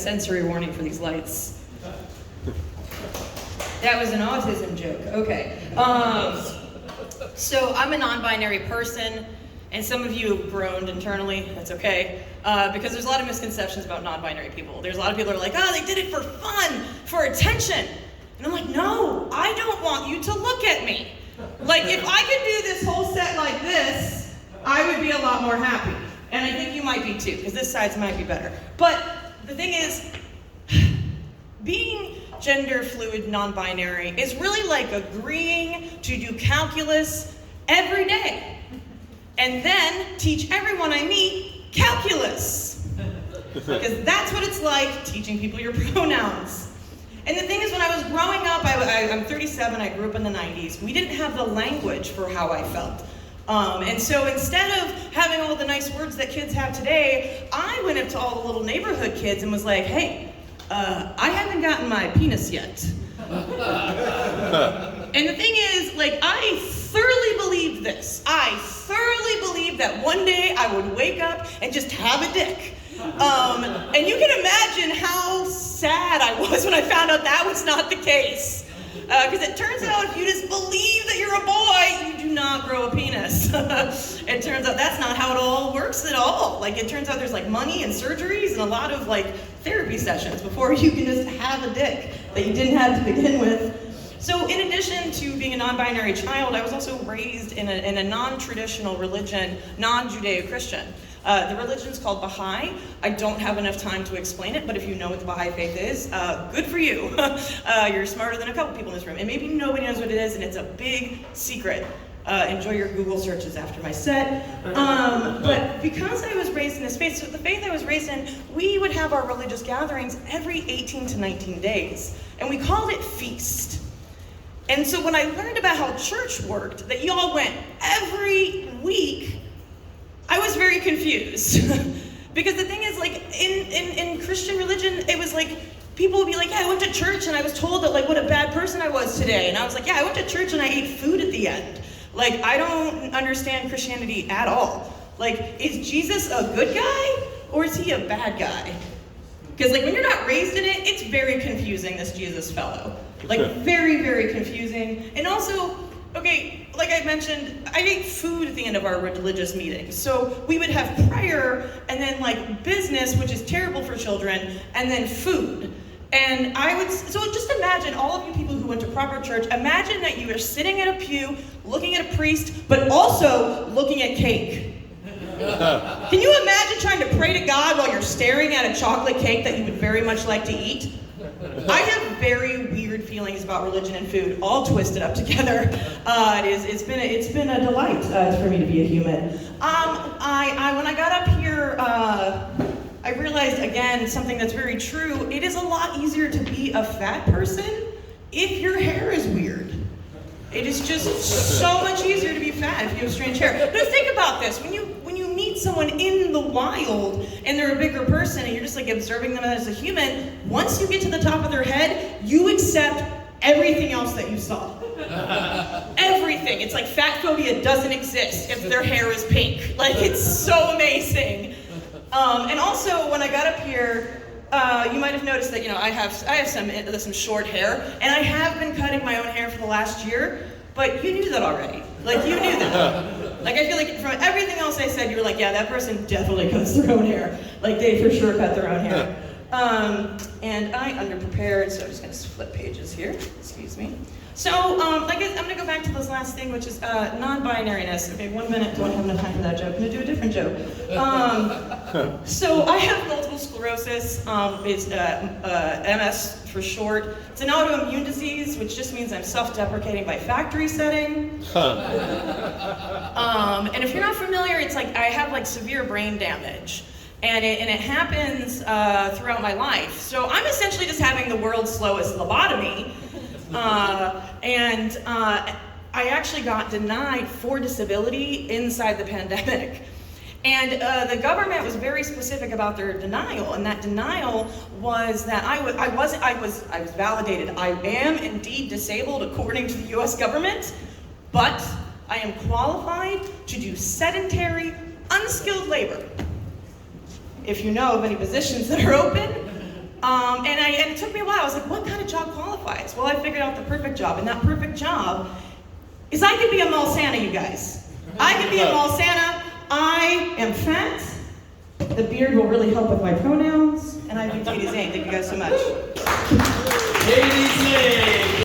sensory warning for these lights. That was an autism joke. Okay. So I'm a non-binary person, and some of you have groaned internally. That's okay, because there's a lot of misconceptions about non-binary people. There's a lot of people who are like, oh, they did it for fun, for attention. And I'm like, no, I don't want you to look at me. Like, if I could do this whole set like this, I would be a lot more happy. And I think you might be too, because this size might be better. But the thing is, being gender fluid, non-binary is really like agreeing to do calculus every day. And then teach everyone I meet calculus. Because that's what it's like teaching people your pronouns. And the thing is, when I was growing up, I'm 37, I grew up in the 90s, we didn't have the language for how I felt. And so instead of having all the nice words that kids have today, I went up to all the little neighborhood kids and was like, hey, I haven't gotten my penis yet. And the thing is, like, I thoroughly believed this. I thoroughly believed that one day I would wake up and just have a dick. And you can imagine how sad I was when I found out that was not the case. Because it turns out if you just believe that you're a boy, you do not grow a penis. It turns out that's not how it all works at all. Like, it turns out there's like money and surgeries and a lot of like therapy sessions before you can just have a dick that you didn't have to begin with. So in addition to being a non-binary child, I was also raised in a non-traditional religion, non-Judeo-Christian. The religion's called Baha'i. I don't have enough time to explain it, but if you know what the Baha'i faith is, good for you. You're smarter than a couple people in this room. And maybe nobody knows what it is, and it's a big secret. Enjoy your Google searches after my set. But because I was raised in this faith, so the faith I was raised in, we would have our religious gatherings every 18 to 19 days. And we called it feast. And so when I learned about how church worked, that y'all went every week, I was very confused. Because the thing is, like, in Christian religion, it was like, people would be like, yeah, I went to church and I was told that, like, what a bad person I was today. And I was like, yeah, I went to church and I ate food at the end. Like, I don't understand Christianity at all. Like, is Jesus a good guy or is he a bad guy? Because, like, when you're not raised in it, it's very confusing, this Jesus fellow. Like, very, very confusing. And also, okay, like I mentioned, I ate food at the end of our religious meetings. So we would have prayer, and then like business, which is terrible for children, and then food. And so just imagine, all of you people who went to proper church, imagine that you are sitting at a pew, looking at a priest, but also looking at cake. Can you imagine trying to pray to God while you're staring at a chocolate cake that you would very much like to eat? I have very weird feelings about religion and food, all twisted up together. It's been a delight for me to be a human. When I got up here, I realized again something that's very true. It is a lot easier to be a fat person if your hair is weird. It is just so much easier to be fat if you have strange hair. But think about this: when you meet someone in the wild and they're a bigger person and you're just like observing them as a human, once you get to the top of their head, you accept everything else that you saw. Everything. It's like fat phobia doesn't exist if their hair is pink. Like, it's so amazing. And also, when I got up here, you might have noticed that, you know, I have some short hair, and I have been cutting my own hair for the last year, but you knew that already. Like, you knew that. Like, I feel like from everything else I said, you were like, yeah, that person definitely cuts their own hair. Like, they for sure cut their own hair. And I underprepared, so I'm just gonna flip pages here. Excuse me. So, I'm gonna go back to this last thing, which is non-binariness. Okay, 1 minute, don't have enough time for that joke. I'm gonna do a different joke. So I have multiple sclerosis. It's MS for short. It's an autoimmune disease, which just means I'm self-deprecating by factory setting. And if you're not familiar, it's like I have like severe brain damage. And it happens throughout my life. So I'm essentially just having the world's slowest lobotomy. I actually got denied for disability inside the pandemic. And the government was very specific about their denial, and that denial was that I was validated. I am indeed disabled according to the US government, but I am qualified to do sedentary, unskilled labor. If you know of any positions that are open, And it took me a while. I was like, what kind of job qualifies? Well, I figured out the perfect job, and that perfect job is I could be a mall Santa, you guys. I could be a mall Santa. I am fat. The beard will really help with my pronouns. And I'm Katie Zane. Thank you guys so much. Katie Zane.